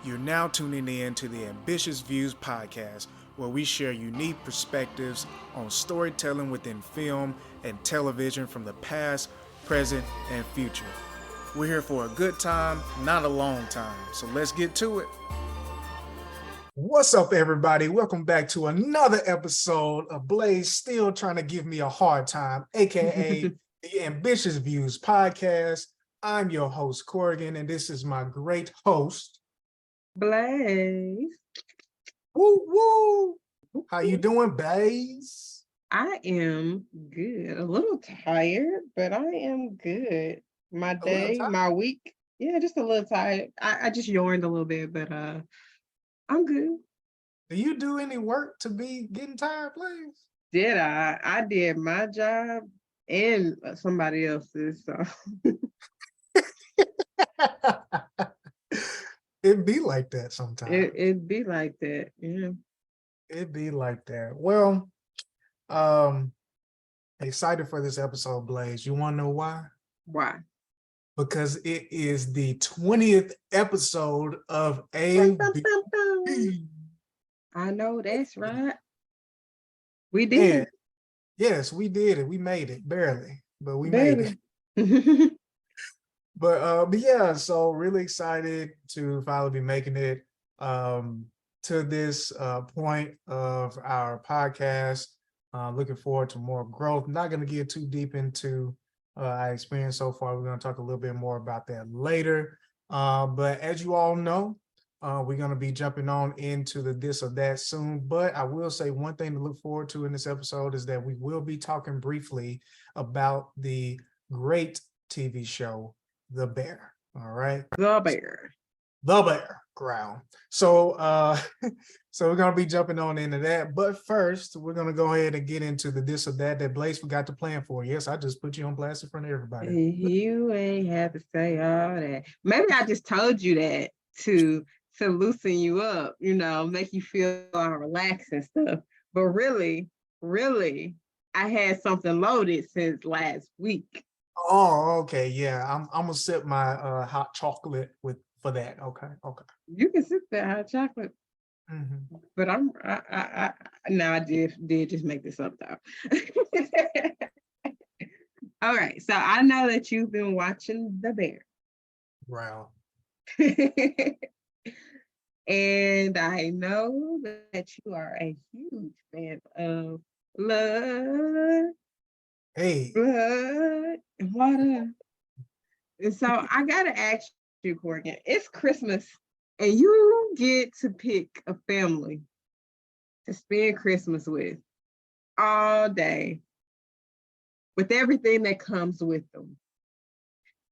You're now tuning in to the Ambitious Viewz podcast, where we share unique perspectives on storytelling within film and television from the past, present, and future. We're here for a good time, not a long time, so let's get to it. What's up, everybody? Welcome back to another episode of Blaze Still Trying to Give Me a Hard Time, aka the Ambitious Viewz podcast. I'm your host, Corrigan, and this is my great host, Blaze. Woo woo! How you doing, Blaze? I am good. A little tired, but I am good. My day, my week, yeah, just a little tired. I just yawned a little bit, but I'm good. Do you do any work to be getting tired, Blaze? Did I? I did my job and somebody else's. So It'd be like that sometimes. It'd be like that, yeah. It'd be like that. Well, excited for this episode, Blaze. You want to know why? Why? Because it is the 20th episode of A. I know, that's right. We did. And yes, we did it. We made it, barely, but we made it. But yeah, so really excited to finally be making it to this point of our podcast. Looking forward to more growth. Not going to get too deep into our experience so far. We're going to talk a little bit more about that later. But as you all know, we're going to be jumping on into the this or that soon. But I will say one thing to look forward to in this episode is that we will be talking briefly about the great TV show, The Bear. All right. The Bear. The Bear ground. So so we're gonna be jumping on into that. But first, we're gonna go ahead and get into the this or that Blaze forgot to plan for. Yes, I just put you on blast in front of everybody. You ain't have to say all that. Maybe I just told you that to loosen you up, make you feel all relaxed and stuff. But really, I had something loaded since last week. Oh, okay. Yeah, I'm gonna sip my hot chocolate for that. Okay. You can sip that hot chocolate. Mm-hmm. But I did just make this up though. All right, so I know that you've been watching The Bear. Wow. And I know that you are a huge fan of blood. Hey. Blood and water. And so I gotta ask you, Corrigan, it's Christmas and you get to pick a family to spend Christmas with all day with everything that comes with them.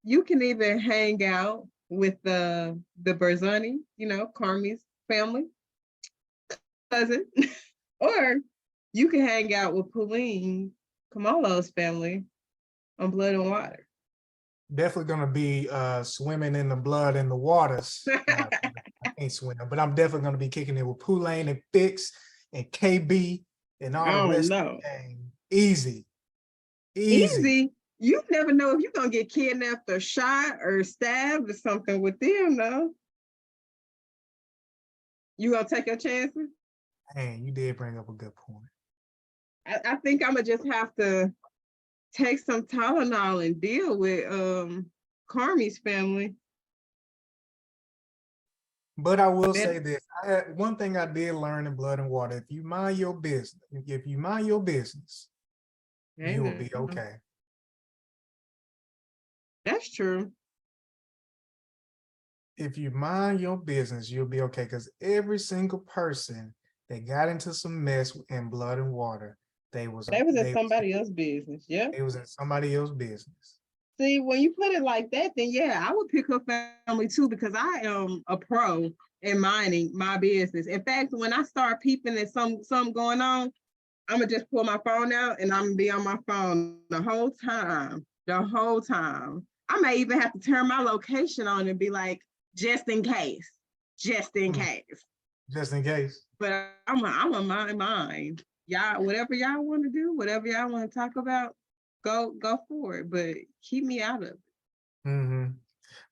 You can either hang out with the Berzani, Carmi's family, cousin, or you can hang out with Pauline Kamalo's family on Blood and Water. Definitely gonna be swimming in the blood and the waters. I can't swim, but I'm definitely gonna be kicking it with Pauline and Fix and KB and all the rest of the gang. Easy. You never know if you're gonna get kidnapped or shot or stabbed or something with them, though. You gonna take your chances? Hey, you did bring up a good point. I think I'm gonna just have to take some Tylenol and deal with Carmi's family. But I will say this: one thing I did learn in Blood and Water: if you mind your business, you will be okay. That's true. If you mind your business, you'll be okay. Because every single person that got into some mess in Blood and Water, they was in somebody else's business. Yeah, it was in somebody else's business. See, when you put it like that, then yeah, I would pick her family too, because I am a pro in minding my business. In fact, when I start peeping at something going on, I'm gonna just pull my phone out and I'm gonna be on my phone the whole time. I may even have to turn my location on and be like, just in case. Just in case. But I'm a mind. Y'all, whatever y'all want to do, whatever y'all want to talk about, go for it. But keep me out of it. Mm-hmm.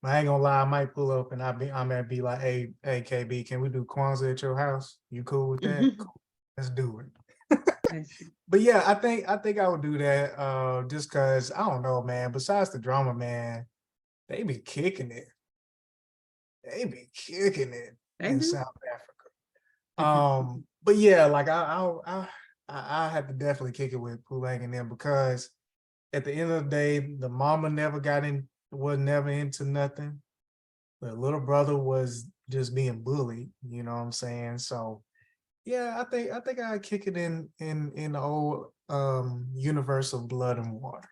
But I ain't gonna lie, I might pull up and I might be like, hey, KB, can we do Kwanzaa at your house? You cool with that? Cool. Let's do it. But yeah, I think I would do that. Just cause I don't know, man. Besides the drama, man, they be kicking it. They be kicking it They in do. South Africa. But yeah, like I had to definitely kick it with Pulang and them because at the end of the day, the mama never got in, was never into nothing. The little brother was just being bullied, you know what I'm saying? So yeah, I think I'd kick it in the old universe of blood and water.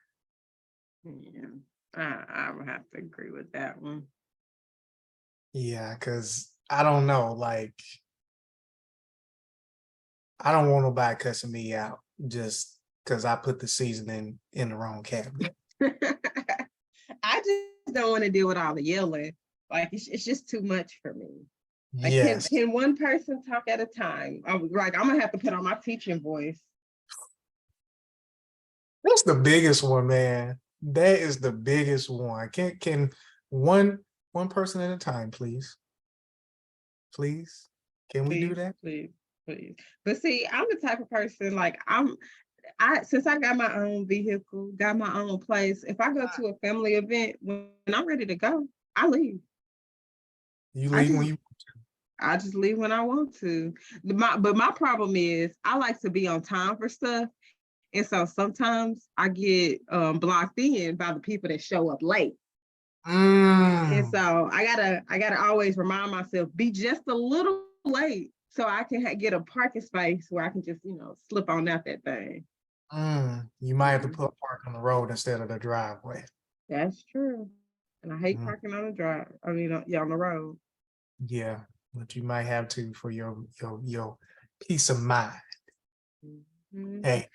Yeah, I would have to agree with that one. Yeah, because I don't know, like I don't want nobody cussing me out just because I put the seasoning in the wrong cabinet. I just don't want to deal with all the yelling. Like it's just too much for me. Like Yes, can one person talk at a time? I'm like I'm gonna have to put on my teaching voice. that's the biggest one, man. That is the biggest one. Can one person at a time, please? Please? Can we do Please, that? please, please. But see, I'm the type of person like I since I got my own vehicle, got my own place. If I go to a family event when I'm ready to go, I leave. You I leave when just you I just leave when I want to. But my problem is I like to be on time for stuff. And so sometimes I get blocked in by the people that show up late. And mm, so I gotta always remind myself, be just a little late so I can get a parking space where I can just, slip on out that thing. you might have to Mhm. put park on the road instead of the driveway. That's true. And I hate Mm, parking on the drive. I mean, yeah, on the road. yeah, but you might have to for your peace of mind. Mhm. Hey,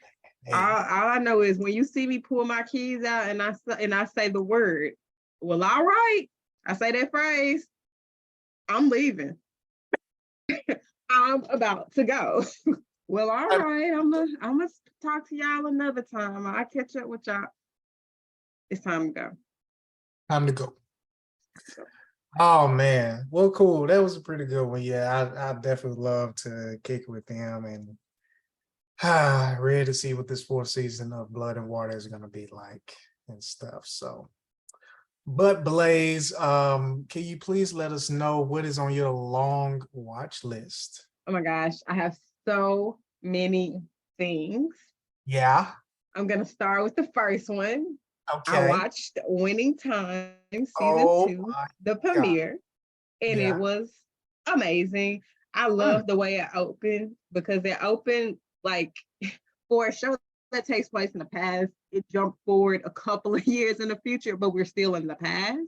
hey, All I know is when you see me pull my keys out and I say the word, well, all right. I say that phrase, I'm leaving. I'm about to go. Well, all time right. I'm gonna talk to y'all another time. I'll catch up with y'all. It's time to go. time to go. Oh man, well, cool. That was a pretty good one. Yeah, I definitely love to kick with them and ready to see what this fourth season of Blood and Water is gonna be like and stuff. So, but Blaze, can you please let us know what is on your long watch list? Oh my gosh, I have so many things. Yeah. I'm gonna start with the first one. I Okay. watched Winning Time season Oh 2, my the God. premiere, and it Yeah. was amazing. I Mm, love the way it opened because it opened like for a show that takes place in the past, it jumped forward a couple of years in the future, but we're still in the past.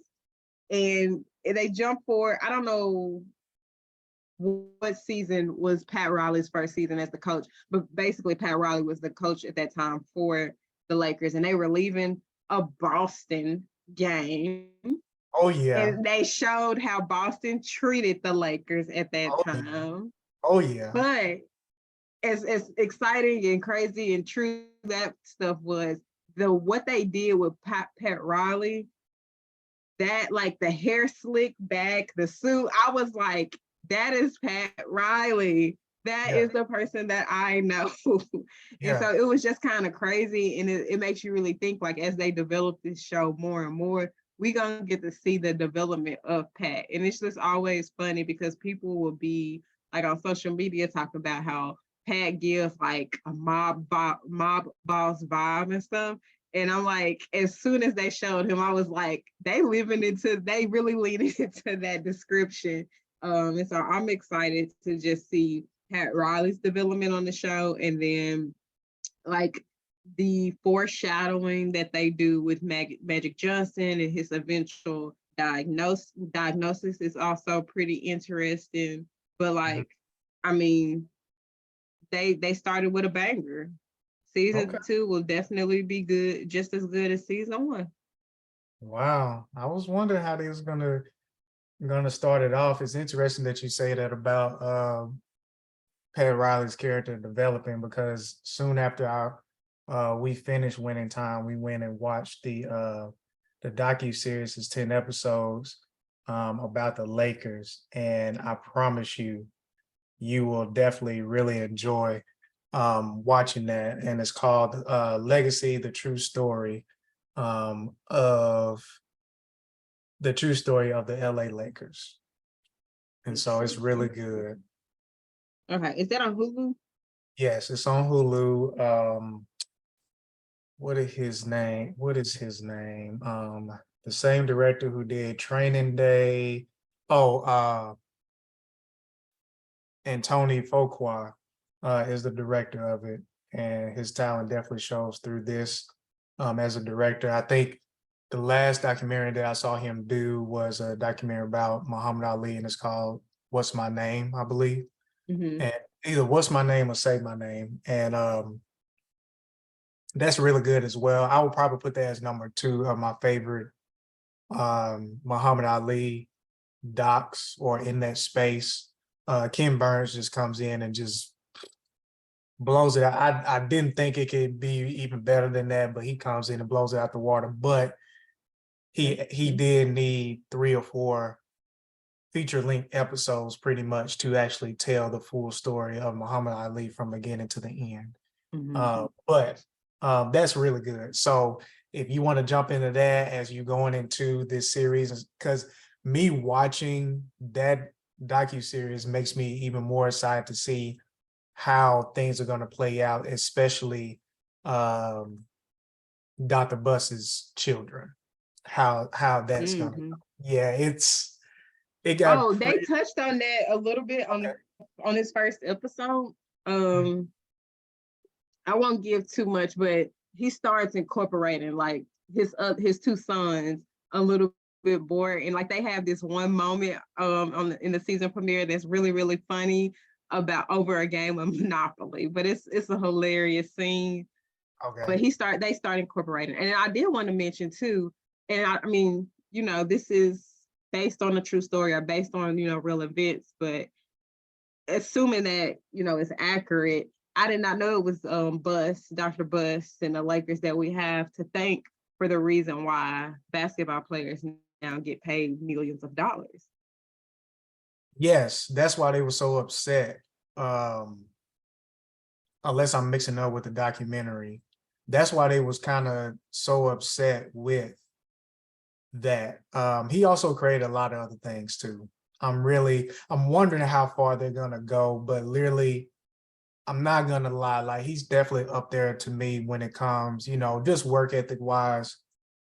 And they jumped forward. I don't know what season was Pat Riley's first season as the coach, but basically Pat Riley was the coach at that time for the Lakers, and they were leaving a Boston game, oh yeah. and they showed how Boston treated the Lakers at that Oh yeah. time. Oh yeah. But as exciting and crazy and true that stuff was, the what they did with Pat Riley, that like the hair slick back, the suit, I was like, that is Pat Riley. That Yeah. is the person that I know. And Yeah. so it was just kind of crazy. And it makes you really think like as they develop this show more and more, we gonna get to see the development of Pat. And it's just always funny because people will be like on social media talking about how Pat gives like a mob boss vibe and stuff. And I'm like, as soon as they showed him, I was like, they really leaning into that description. And so I'm excited to just see Pat Riley's development on the show, and then like the foreshadowing that they do with Magic Johnson and his eventual diagnosis is also pretty interesting. But Mhm. like, I mean, they started with a banger. Okay. Season 2 will definitely be good, just as good as season 1. Wow. I was wondering how they was gonna start it off. It's interesting that you say that about Pat Riley's character developing because soon after our we finished Winning Time, we went and watched the The docu-series is 10 episodes about the Lakers. And I promise you, you will definitely really enjoy watching that. And it's called Legacy, the True Story of the LA Lakers. And so it's really good. Okay, is that on Hulu? Yes, it's on Hulu. What is his name? The same director who did Training Day. And Tony Fuqua is the director of it, and his talent definitely shows through this as a director. I think the last documentary that I saw him do was a documentary about Muhammad Ali, and it's called "What's My Name," I believe. Mm-hmm. And either "What's My Name" or "Say My Name," and that's really good as well. I would probably put that as number 2 of my favorite Muhammad Ali docs or in that space. Ken Burns just comes in and just blows it out. I didn't think it could be even better than that, but he comes in and blows it out the water. But he did need 3 or 4 feature-length episodes pretty much to actually tell the full story of Muhammad Ali from beginning to the end. But that's really good. So if you want to jump into that as you're going into this series, because me watching that docu-series makes me even more excited to see how things are going to play out, especially Dr. Buss's children, how that's going to, yeah, it got Oh, they pretty, touched on that a little bit on this first episode. I won't give too much, but he starts incorporating like his 2 sons a little bit more, and like they have this one moment in the season premiere that's really really funny about over a game of Monopoly, but it's a hilarious scene. okay. But they start incorporating, and I did want to mention too, and I mean, this is based on a true story or based on real events, but assuming that it's accurate, I did not know it was Dr. Buss and the Lakers that we have to thank for the reason why basketball players now get paid millions of dollars. Yes, that's why they were so upset. Unless I'm mixing up with the documentary, that's why they was kind of so upset with that. He also created a lot of other things too. I'm wondering how far they're gonna go, but literally, I'm not gonna lie, like he's definitely up there to me when it comes, just work ethic wise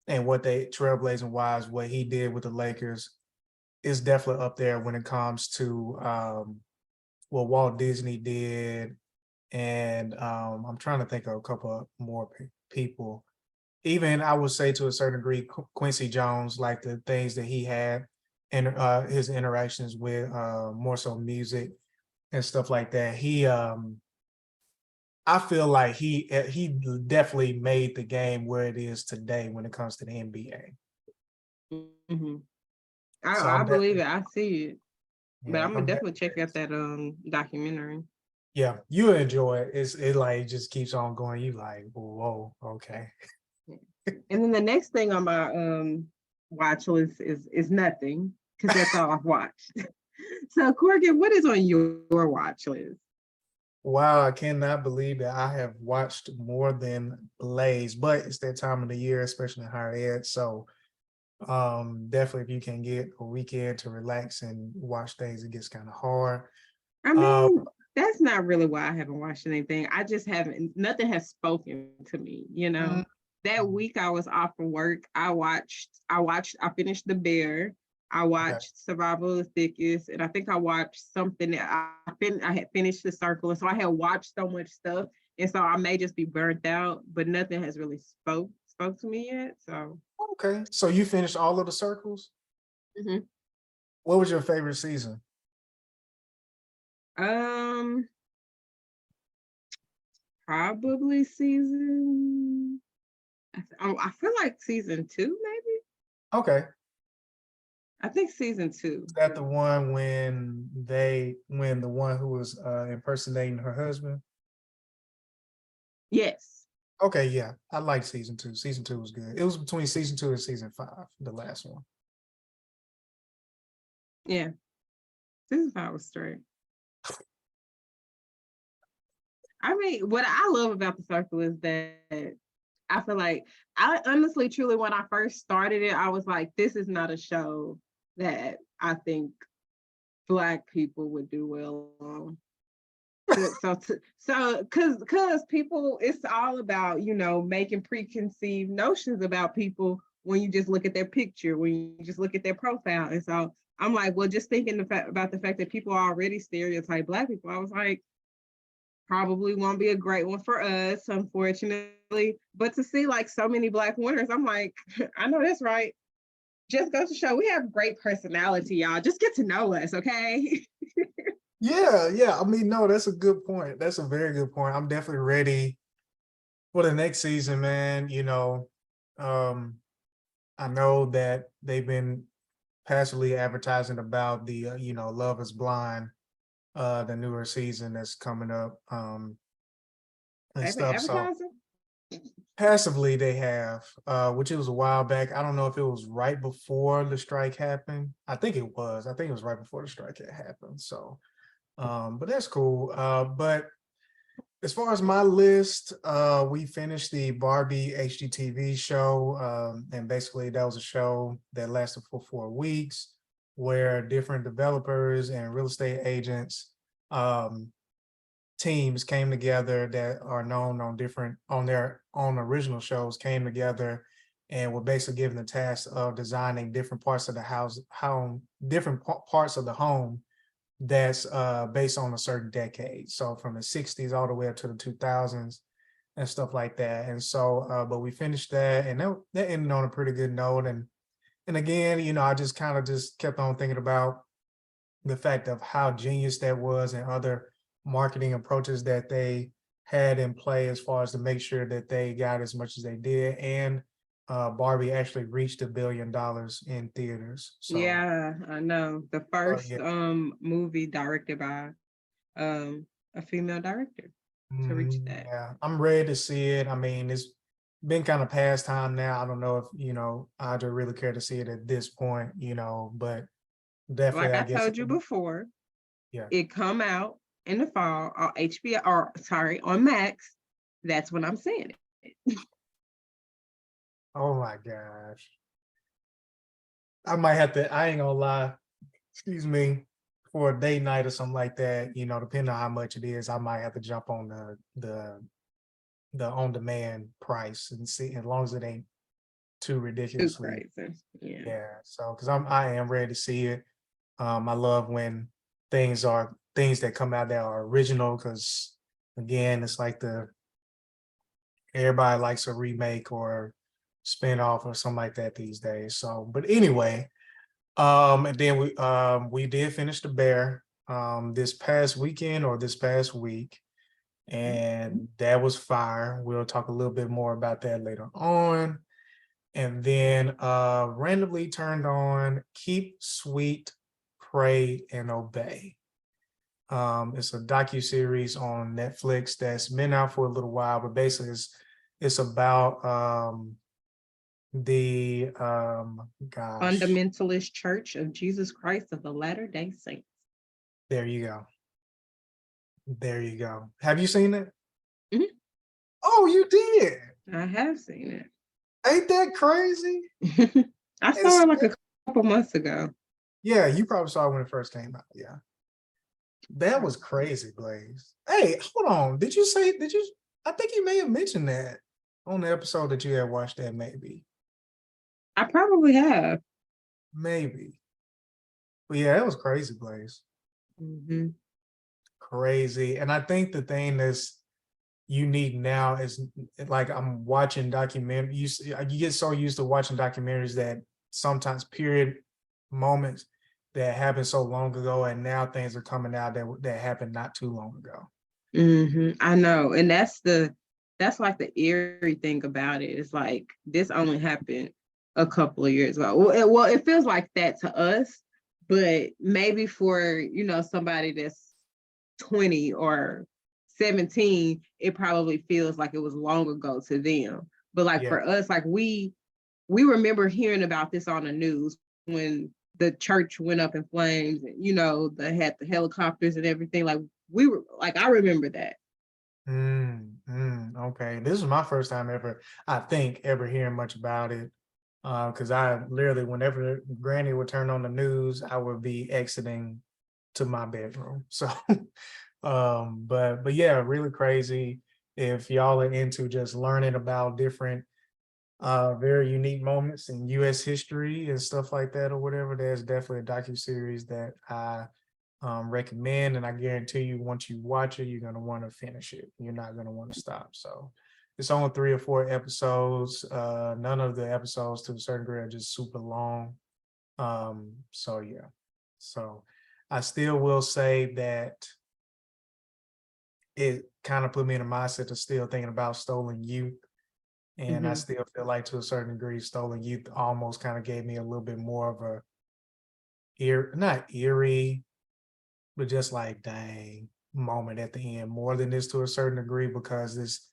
and what they trailblazing wise, what he did with the Lakers is definitely up there when it comes to what Walt Disney did. And I'm trying to think of a couple of more people. Even I would say to a certain degree, Quincy Jones, like the things that he had and his interactions with more so music and stuff like that. I feel like he definitely made the game where it is today when it comes to the NBA. Mm-hmm. So I believe it. I see it, but yeah, I'm gonna I'm definitely definitely check out that documentary. yeah, you enjoy it. It like just keeps on going. You like, whoa, okay. And then the next thing on my watch list is nothing, because that's all I've watched. So Corgan, what is on your watch list? Wow, I cannot believe that I have watched more than Blaze, but it's that time of the year, especially in higher ed. So definitely if you can get a weekend to relax and watch things, it gets kind of hard. I Um, mean, that's not really why I haven't watched anything. I just haven't, nothing has spoken to me, mm, That week I was off from work, I finished The Bear, I okay. watched Survival of the Thickest, and I think I watched something that I had finished The Circle. And so I had watched so much stuff. And so I may just be burnt out, but nothing has really spoke to me yet. So Okay. So you finished all of the circles? mhm. What was your favorite season? um probably season I feel like season 2, maybe. Okay. I think season 2. Is that the one when the one who was impersonating her husband? Yes. Okay, yeah, I like season 2. Season 2 was good. It was between season 2 and season 5, the last one. Yeah, season 5 was straight. I mean, what I love about The Circle is that I feel like I honestly, truly, when I first started it, I was like, this is not a show that I think Black people would do well on. Because people, it's all about, making preconceived notions about people when you just look at their picture, when you just look at their profile. And so I'm like, well, just thinking about the fact that people already stereotype Black people, I was like, probably won't be a great one for us, unfortunately. But to see like so many Black winners, I'm like, I know that's right. Just goes to show we have great personality, y'all. Just get to know us, okay? Yeah. I mean, no, that's a good point. That's a very good point. I'm definitely ready for the next season, man. I know that they've been passively advertising about the Love Is Blind, the newer season that's coming up, and They've been stuff. So advertising. passively they have, which it was a while back. I don't know if it was right before the strike happened. I think it was. I think it was right before the strike had happened. So, but that's cool. But as far as my list, we finished the Barbie HGTV show, and basically that was a show that lasted for 4 weeks, where different developers and real estate agents, teams came together that are known on their own original shows, came together and were basically given the task of designing different parts of the different parts of the home that's based on a certain decade. So from the 60s all the way up to the 2000s and stuff like that. And so, but we finished that, and that ended on a pretty good note. And again, I just kind of just kept on thinking about the fact of how genius that was and other marketing approaches that they had in play as far as to make sure that they got as much as they did. And Barbie actually reached $1 billion in theaters. So Yeah, I know. The first yeah. movie directed by a female director to reach that. Yeah, I'm ready to see it. I mean, it's been kind of past time now. I don't know if, Audra really care to see it at this point, but definitely, Like I I guess, told you before, yeah. it come out in the fall on HBO, or sorry, on Max. That's when I'm seeing it. Oh my gosh. I might have to, I ain't gonna lie, excuse me, for a date night or something like that, depending on how much it is, I might have to jump on the on-demand price and see, as long as it ain't too Too ridiculously. crazy. Yeah. Yeah. So, because I am ready to see it. I love when things that come out that are original, because again, it's like everybody likes a remake or spin-off or something like that these days. So, but anyway, and then we did finish The Bear this past weekend or this past week, and that was fire. We'll talk a little bit more about that later on. And then randomly turned on Keep Sweet, Pray and Obey. It's a docu-series on Netflix that's been out for a little while, but basically it's about the Fundamentalist Church of Jesus Christ of the Latter-day Saints. there you go. There you go. Have you seen it? Mhm. Oh, you did. I have seen it. Ain't that crazy? I saw it like a couple months ago. Yeah, you probably saw it when it first came out. Yeah. That was crazy, Blaze. Hey, hold on. Did you I think you may have mentioned that on the episode that you had watched that, maybe. I probably have. Maybe. But yeah, that was crazy, Blaze. Mm-hmm. Crazy. And I think the thing that's unique now is, like, I'm watching documentaries. You get so used to watching documentaries that sometimes period moments that happened so long ago, and now things are coming out that happened not too long ago. Mm-hmm. I know. And that's like the eerie thing about it. It's like this only happened a couple of years ago. Well, it feels like that to us, but maybe for somebody that's 20 or 17, it probably feels like it was long ago to them. But like Yeah. for us, like we remember hearing about this on the news when the church went up in flames, and they had the helicopters and everything. Like we were like, I remember that. Okay. This is my first time ever, I think, ever hearing much about it. Because I literally, whenever Granny would turn on the news, I would be exiting to my bedroom. So, but yeah, really crazy. If y'all are into just learning about different, very unique moments in U.S. history and stuff like that or whatever, there's definitely a docuseries that I recommend, and I guarantee you, once you watch it, you're gonna want to finish it. You're not gonna want to stop. So it's only 3 or 4 episodes. None of the episodes, to a certain degree, are just super long. So yeah. So I still will say that it kind of put me in a mindset of still thinking about Stolen Youth. And I Mm-hmm. still feel like, to a certain degree, Stolen Youth almost kind of gave me a little bit more of a not eerie, but just like, dang, moment at the end, more than this to a certain degree, because it's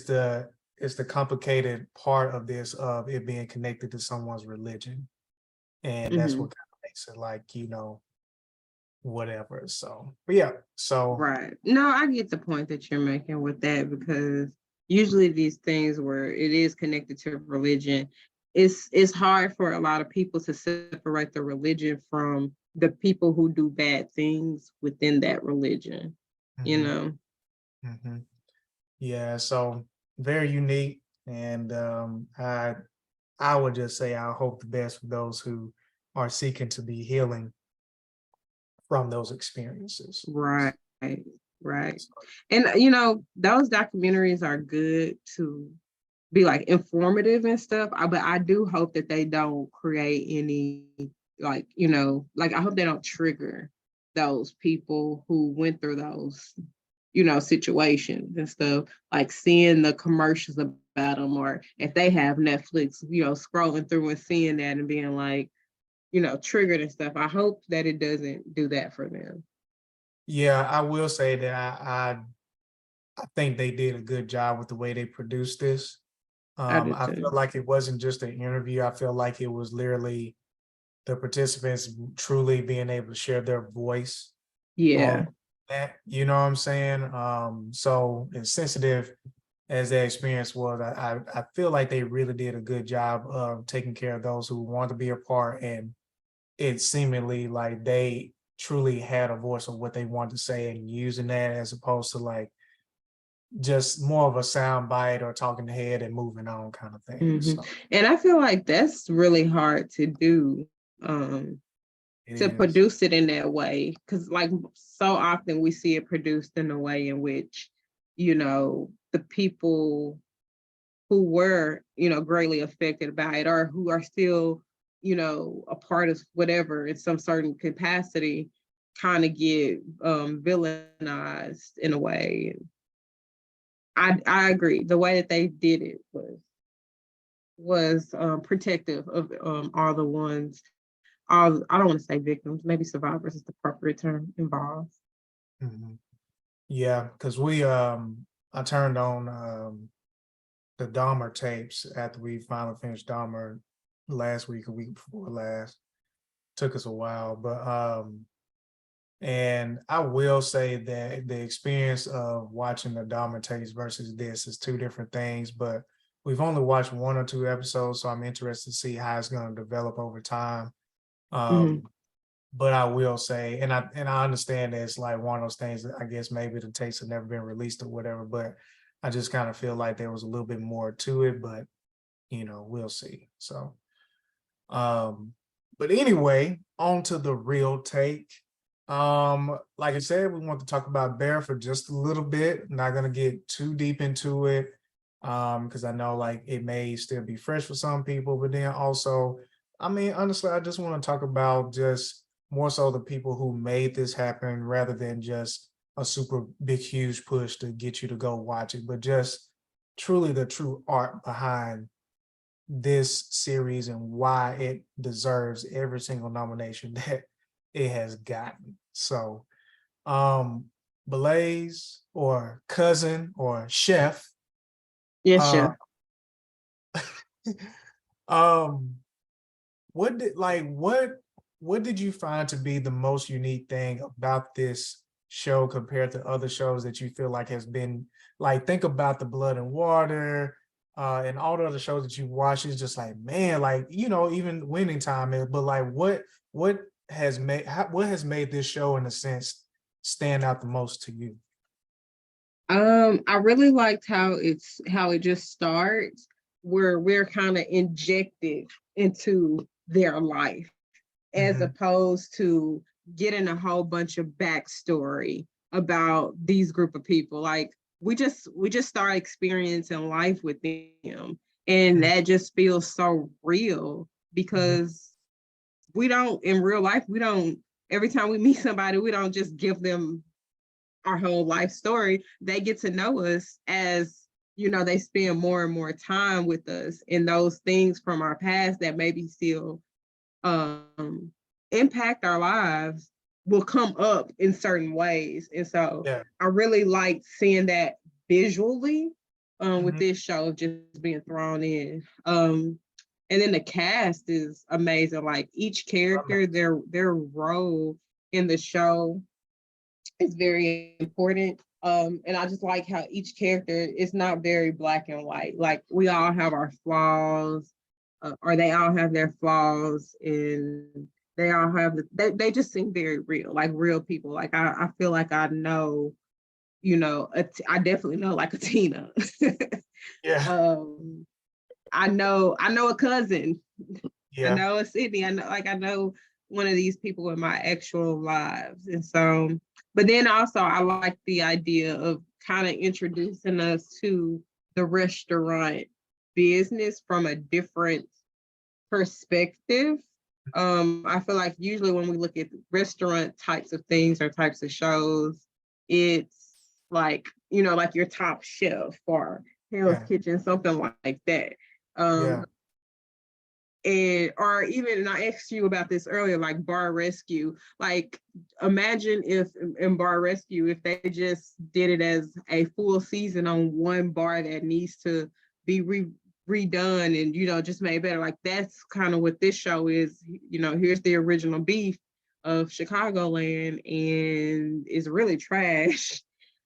the it's the complicated part of this, of it being connected to someone's religion. And that's Mm-hmm. what kind of makes it like, whatever. So, but yeah, so Right. No, I get the point that you're making with that, because usually these things where it is connected to religion, it's hard for a lot of people to separate the religion from the people who do bad things within that religion, you mhm, know? mhm. Yeah, so very unique. And I would just say I hope the best for those who are seeking to be healing from those experiences. Right. Right. So, And those documentaries are good to be like informative and stuff. But I do hope that they don't create any, like, like I hope they don't trigger those people who went through those, situations and stuff, like seeing the commercials about them, or if they have Netflix, scrolling through and seeing that and being like, triggered and stuff. I hope that it doesn't do that for them. yeah, I will say that I think they did a good job with the way they produced this. I do I feel too. like it wasn't just an interview. I feel like it was literally the participants truly being able to share their voice on Yeah. that. You know what I'm saying? So as sensitive as that experience was, I feel like they really did a good job of taking care of those who want to be a part, and it seemingly like they truly had a voice of what they wanted to say and using that, as opposed to like just more of a sound bite or talking head and moving on kind of thing. Hmm. So And I feel like that's really hard to do, it to is. produce it in that way. Because, like, so often we see it produced in a way in which, the people who were, greatly affected by it, or who are still, a part of whatever in some certain capacity, kind of get villainized in a way. I agree. The way that they did it was protective of all the ones, all, I don't want to say victims, maybe survivors is the appropriate term, involved. Mhm. Yeah, because I turned on the Dahmer tapes after we finally finished Dahmer last week, a week before last. Took us a while, but and I will say that the experience of watching the Dahmer tapes versus this is two different things, but we've only watched 1 or 2 episodes, so I'm interested to see how it's going to develop over time. Mm-hmm. Um, but I will say, and I understand that it's like one of those things that I guess maybe the tapes have never been released or whatever, but I just kind of feel like there was a little bit more to it, but we'll see. So um, but anyway, on to the real take. Like I said, we want to talk about Bear for just a little bit. Not gonna get too deep into it, because I know like it may still be fresh for some people, but then also, I mean, honestly, I just want to talk about just more so the people who made this happen rather than just a super big, huge push to get you to go watch it, but just truly the true art behind this series and why it deserves every single nomination that it has gotten. So, um, Blaze or Cousin or Chef. Yes, Uh, chef. um, what did like what did you find to be the most unique thing about this show compared to other shows that you feel like has been like think about the Blood and Water and all the other shows that you watch is just like man like you know even Winning Time is but like what what has made this show in a sense stand out the most to you? I really liked how it just starts where we're kind of injected into their life as Hmm. opposed to getting a whole bunch of backstory about these group of people. Like we just start experiencing life with them. And that just feels so real Hmm. because we don't in real life, we don't every time we meet somebody, we don't just give them our whole life story. They get to know us as they spend more and more time with us, and those things from our past that maybe still um, impact our lives will come up in certain ways. And so Yeah. I really liked seeing that visually with Hmm. this show just being thrown in. And then the cast is amazing. Like each character, their role in the show is very important. And I just like how each character is not very black and white. Like we all have our flaws, or they all have their flaws, and they all have they just seem very real, like real people. Like I feel like I know, I definitely know like a Tina. Yeah. um, I know a cousin. I Yeah. know a Sydney. I know one of these people in my actual lives. And so, but then also I like the idea of kind of introducing us to the restaurant business from a different perspective. I feel like usually when we look at restaurant types of things or types of shows, it's like, like your top chef or Hell's Yeah. Kitchen, something like that. Yeah. Um, and or even and I asked you about this earlier, like Bar Rescue. Like imagine if in Bar Rescue, if they just did it as a full season on one bar that needs to be redone and just made better. Like that's kind of what this show is. Here's the original beef of Chicagoland, and it's really trash.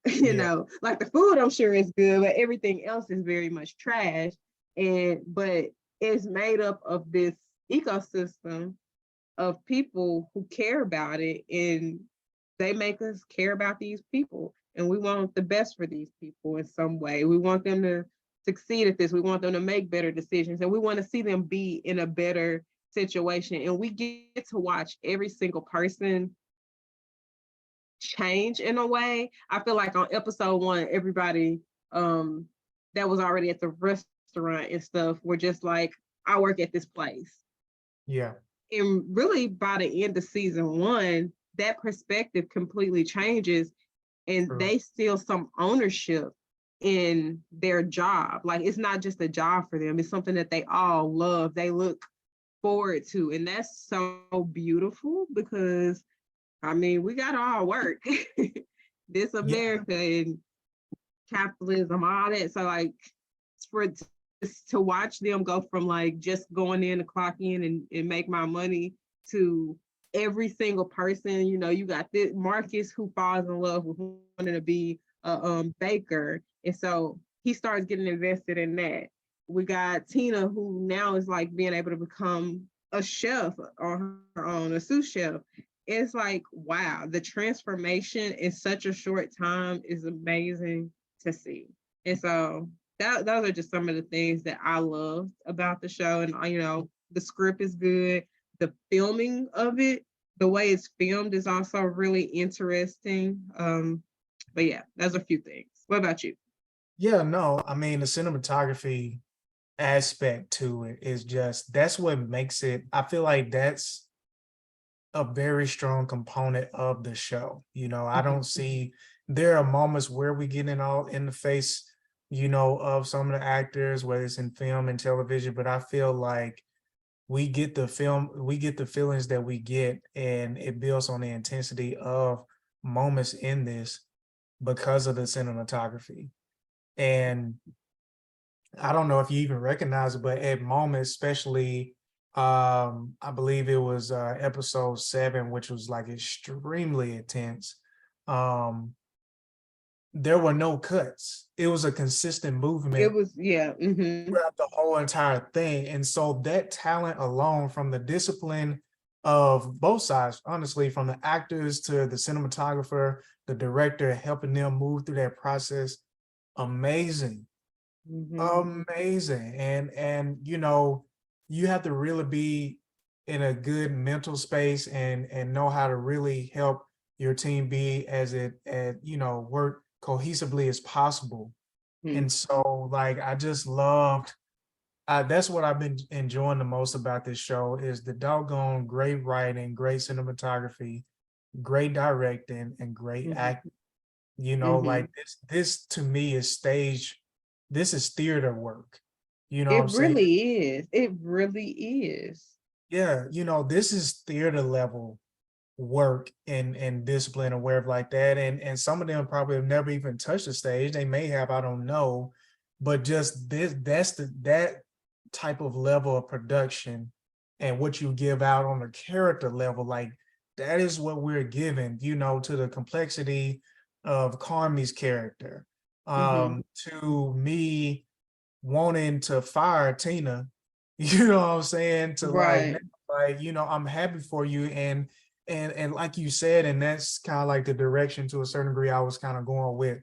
Yeah. Like the food I'm sure is good, but everything else is very much trash. But it's made up of this ecosystem of people who care about it, and they make us care about these people, and we want the best for these people in some way. We want them to succeed at this. We want them to make better decisions, and we want to see them be in a better situation. And we get to watch every single person change in a way. I feel like on episode 1, everybody um that was already at the restaurant and stuff were just like, I work at this place. Yeah. And really by the end of season 1, that perspective completely changes, and True. they still some ownership in their job. Like it's not just a job for them, it's something that they all love, they look forward to. And that's so beautiful because I mean, we got to all work. This Yeah. America and capitalism, all that. So like for to watch them go from like just going in to clock in and make my money to every single person, you got this Marcus who falls in love with wanting to be a baker. And so he starts getting invested in that. We got Tina who now is like being able to become a chef on her own, a sous chef. It's like, wow, the transformation in such a short time is amazing to see. And so those are just some of the things that I loved about the show. And the script is good. The filming of it, the way it's filmed is also really interesting. But yeah, those are a few things. What about you? Yeah, no, I mean the cinematography aspect to it is just that's what makes it. I feel like that's a very strong component of the show. I Mhm. don't see there are moments where we get in all in the face, of some of the actors, whether it's in film and television, but I feel like we get the feelings that we get, and it builds on the intensity of moments in this. because of the cinematography. And I don't know if you even recognize it, but at moments, especially, I believe it was episode 7, which was like extremely intense. Um, there were no cuts. It was a consistent It movement was, yeah. throughout the whole entire thing. And so that talent alone, from the discipline of both sides, honestly, from the actors to the cinematographer, the director, helping them move through that process, amazing. Amazing. And you know, you have to really be in a good mental space and know how to really help your team be you know, work cohesively as possible. And so like I just loved that's what I've been enjoying the most about this show is the doggone great writing, great cinematography, great directing, and great acting. You know, like this to me is stage, this is theater work. You know what It I'm saying? really is. It really is. Yeah, you know, this is theater level work and discipline and wherever like that. And some of them probably have never even touched the stage. They may have, I don't know. But just this, that type of level of production and what you give out on the character level, like that is what we're given, you know, to the complexity of Carmi's character. To me wanting to fire Tina, you know what I'm saying? To Right. like, you know, I'm happy for you. And like you said, and that's kind of like the direction to a certain degree I was kind of going with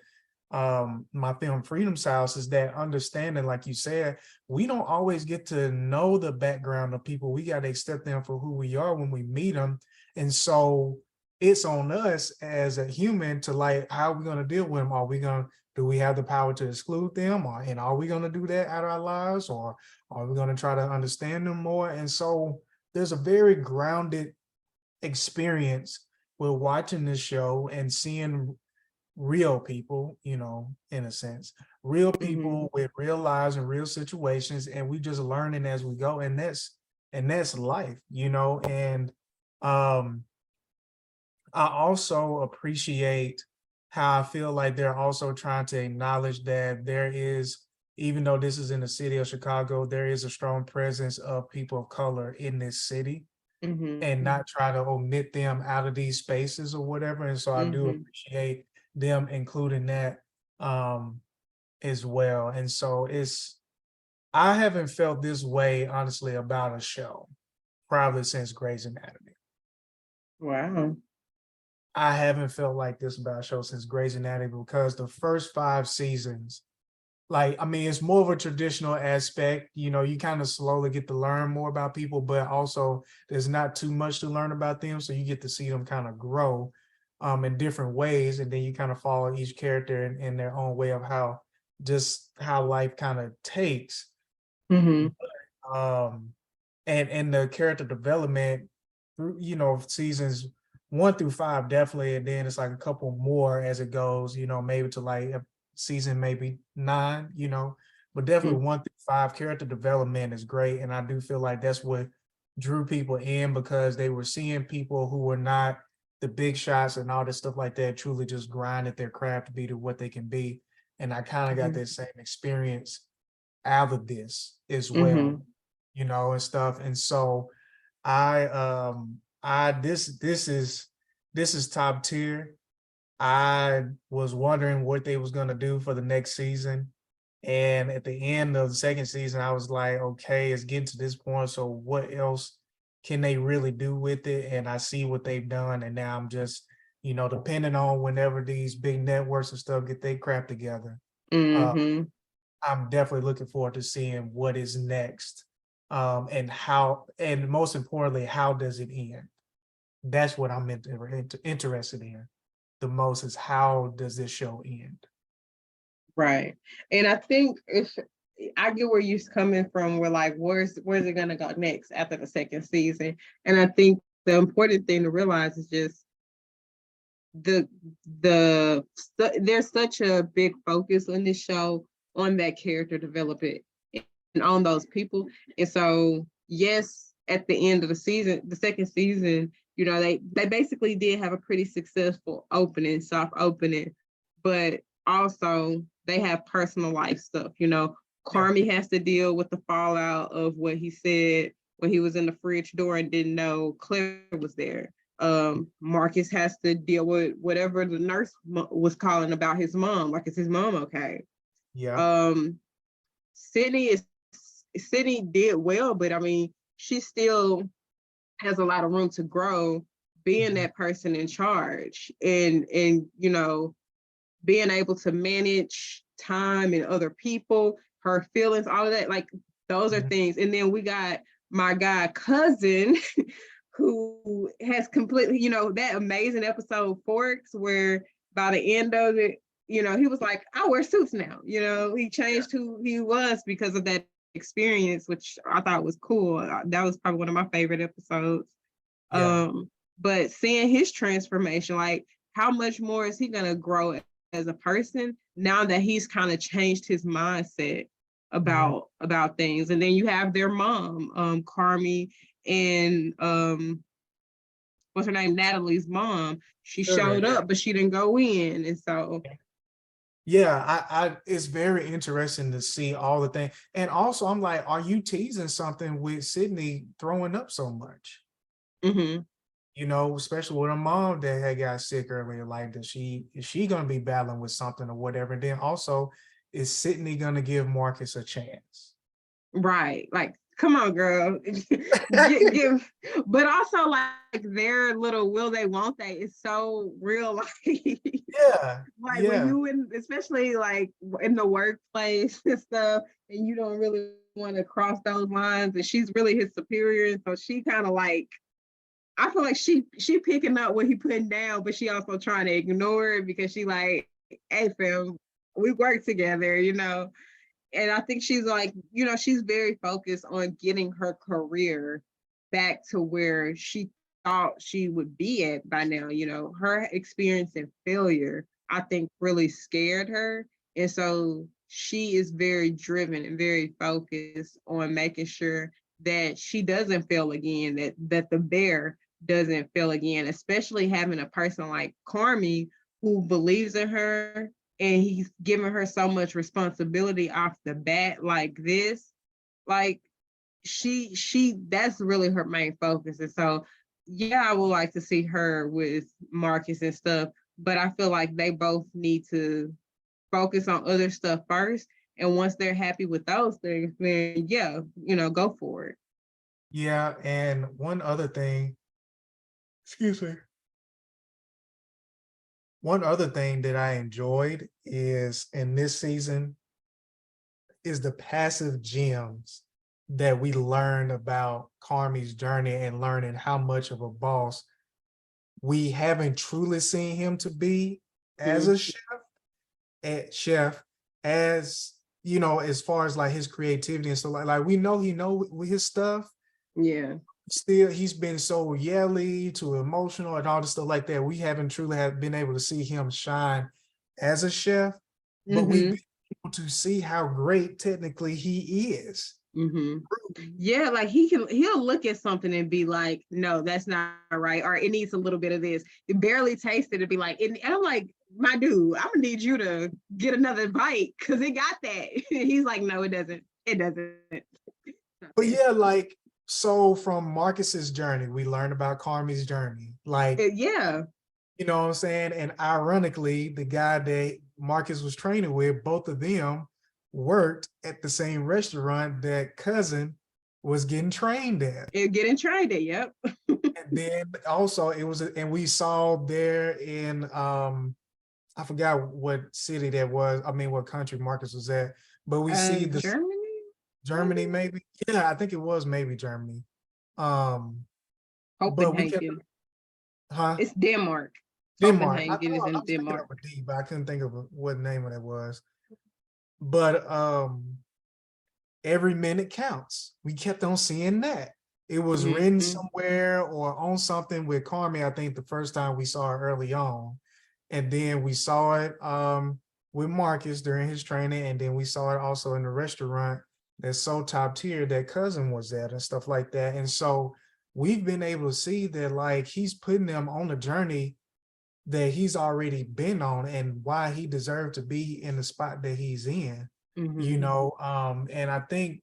my film Freedom's House is that understanding, like you said, we don't always get to know the background of people. We got to accept them for who we are when we meet them. And so it's on us as a human to like, how are we going to deal with them? Are we going to, do we have the power to exclude them? And are we going to do that out of our lives? Or are we going to try to understand them more? And so there's a very grounded experience with watching this show and seeing real people, you know, in a sense, real people with real lives and real situations, and we just learning as we go, and that's life, you know. And um I also appreciate how I feel like they're also trying to acknowledge that there is, even though this is in the city of Chicago, there is a strong presence of people of color in this city and not try to omit them out of these spaces or whatever. And so I do appreciate them including that um as well. And so I haven't felt this way honestly about a show probably since Grey's Anatomy. Wow. I haven't felt like this about a show since Grey's Anatomy because the first 5 seasons, like, I mean, it's more of a traditional aspect. You know, you kind of slowly get to learn more about people, but also there's not too much to learn about them. So you get to see them kind of grow in different ways. And then you kind of follow each character in their own way of just how life kind of takes. Um, and the character development through, you know, seasons 1 through 5 definitely, and then it's like a couple more as it goes, you know, maybe to like a season maybe 9, you know, but definitely 1 through 5 character development is great, and I do feel like that's what drew people in because they were seeing people who were not the big shots and all this stuff like that, truly just grinded their craft to be to what they can be, and I kind of got that same experience out of this as well, you know, and stuff. And so I this is top tier. I was wondering what they was gonna do for the next season. And at the end of the second season, I was like, okay, it's getting to this point. So what else can they really do with it? And I see what they've done. And now I'm just, you know, depending on whenever these big networks and stuff get their crap together, uh, I'm definitely looking forward to seeing what is next, and how, and most importantly, how does it end? That's what I'm interested in the most is how does this show end? Right. And I think if I get where you're coming from, we're like, where's it gonna go next after the second season? And I think the important thing to realize is just the there's such a big focus on this show on that character development and on those people. And so yes, at the end of the season, the second season, you know, they basically did have a pretty successful opening, soft opening. but also they have personal life stuff. You know, Yeah. Carmi has to deal with the fallout of what he said when he was in the fridge door and didn't know Claire was there. Marcus has to deal with whatever the nurse was calling about his mom. Like, is his mom okay? Yeah. Um, Sydney is Sydney did well, but I mean, she still has a lot of room to grow being Mhm. that person in charge and you know, being able to manage time and other people, her feelings, all of that. Like, those are Mhm. things. And then we got my guy cousin who has completely, you know, that amazing episode Forks, where by the end of it, you know, he was like, I wear suits now. You know, he Yeah. changed who he was because of that experience, which I thought was cool. That was probably one of my favorite episodes. Yeah. But seeing his transformation, like, how much more is he gonna grow as a person now that he's kind of changed his mindset Mhm. about things? And then you have their mom, Carmi, and what's her name, Natalie's mom. She Sugar. showed Yeah. up, but she didn't go in, and so Yeah, it's very interesting to see all the things. And also I'm like, are you teasing something with Sydney throwing up so much? mhm. You know, especially with her mom that had got sick earlier. Like, is she gonna be battling with something or whatever? And then also, is Sydney gonna give Marcus a chance? Right. Like, come on, girl. Give, but also like their little will they, won't they is so real. Yeah, Like when yeah. you in, especially like in the workplace and stuff, and you don't really want to cross those lines, and she's really his superior. And so she kind of like, I feel like she picking up what he putting down, but she also trying to ignore it because she like, hey fam, we work together, you know. And I think she's like, you know, she's very focused on getting her career back to where she thought she would be at by now. You know, her experience in failure, I think, really scared her. And so she is very driven and very focused on making sure that she doesn't fail again, that the bear doesn't fail again, especially having a person like Carmi who believes in her and he's giving her so much responsibility off the bat like this. Like, she that's really her main focus. And so yeah, I would like to see her with Marcus and stuff, but I feel like they both need to focus on other stuff first, and once they're happy with those things, then yeah, you know, go for it. Yeah, and one other thing, excuse me. One other thing that I enjoyed is in this season is the passive gems that we learned about Carmi's journey and learning how much of a boss we haven't truly seen him to be as Mm, a chef, as you know, as far as like his creativity and so like we know he know with his stuff. yeah. Still, he's been so yelly to emotional and all the stuff like that. We haven't truly have been able to see him shine as a chef, but we've Mm-hmm. been able to see how great technically he is. Mm-hmm. Yeah, like he'll look at something and be like, no, that's not right, or it needs a little bit of this. It barely tasted to be like, and I'm like, my dude, I'm gonna need you to get another bite because it got that. He's like, no, it doesn't. It doesn't. But yeah, like, so from Marcus's journey, we learned about Carmi's journey. Like, Yeah. you know what I'm saying? And ironically, the guy that Marcus was training with, both of them worked at the same restaurant that cousin was getting trained at. Getting tried it. Yep. And then also it was, and we saw there in I forgot what city that was. I mean, what country Marcus was at, but we see the Germany, Germany, maybe maybe. Yeah, I think it was maybe Germany. Um, but we kept, Copenhagen. huh? It's Denmark. Denmark. Copenhagen is I in was thinking Denmark. of a D, but I couldn't think of what name of it was. But every minute counts. We kept on seeing that. It was written Mm-hmm. somewhere or on something with Carmi, I think the first time we saw her early on. And then we saw it with Marcus during his training. And then we saw it also in the restaurant that's so top tier that cousin was at and stuff like that. And so we've been able to see that like he's putting them on a journey that he's already been on and why he deserved to be in the spot that he's in, you Mhm. know. And I think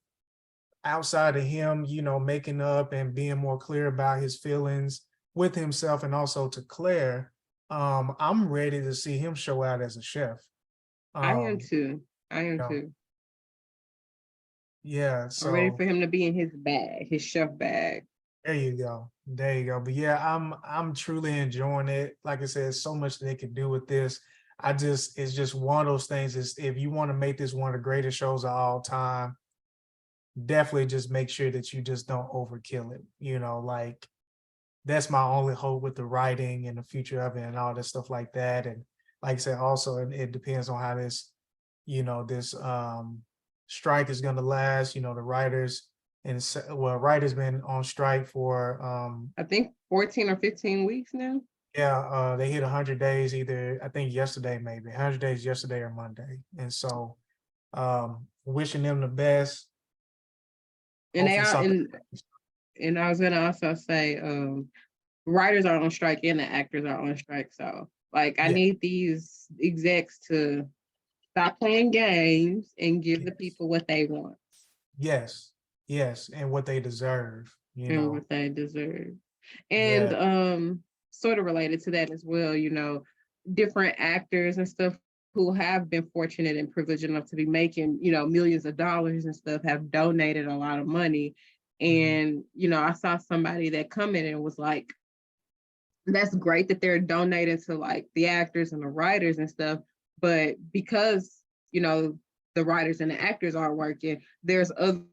outside of him, you know, making up and being more clear about his feelings with himself and also to Claire, I'm ready to see him show out as a chef. I am Um, too. I you am know, too. yeah, I'm ready so for him to be in his bag, his chef bag. there you go. There you go. But yeah, I'm truly enjoying it. Like I said, so much they can do with this. It's just one of those things is if you want to make this one of the greatest shows of all time, definitely just make sure that you just don't overkill it. You know, like that's my only hope with the writing and the future of it and all this stuff like that. And like I said, also it depends on how this, you know, this strike is gonna last. You know, the writers and well, writers been on strike for I think 14 or 15 weeks now. yeah, they hit 100 days either, I think yesterday, maybe 100 days yesterday or Monday. And so wishing them the best. And they Hopefully are something. and I was gonna also say, writers are on strike and the actors are on strike. So like I Yeah, need these execs to stop playing games and give the yes, people what they want yes, yes, and what they deserve, you and know. what they deserve. And Yeah, sort of related to that as well, you know, different actors and stuff who have been fortunate and privileged enough to be making, you know, millions of dollars and stuff have donated a lot of money. mhm, And, you know, I saw somebody that commented and was like, that's great that they're donating to like the actors and the writers and stuff. But because, you know, the writers and the actors are working, there's other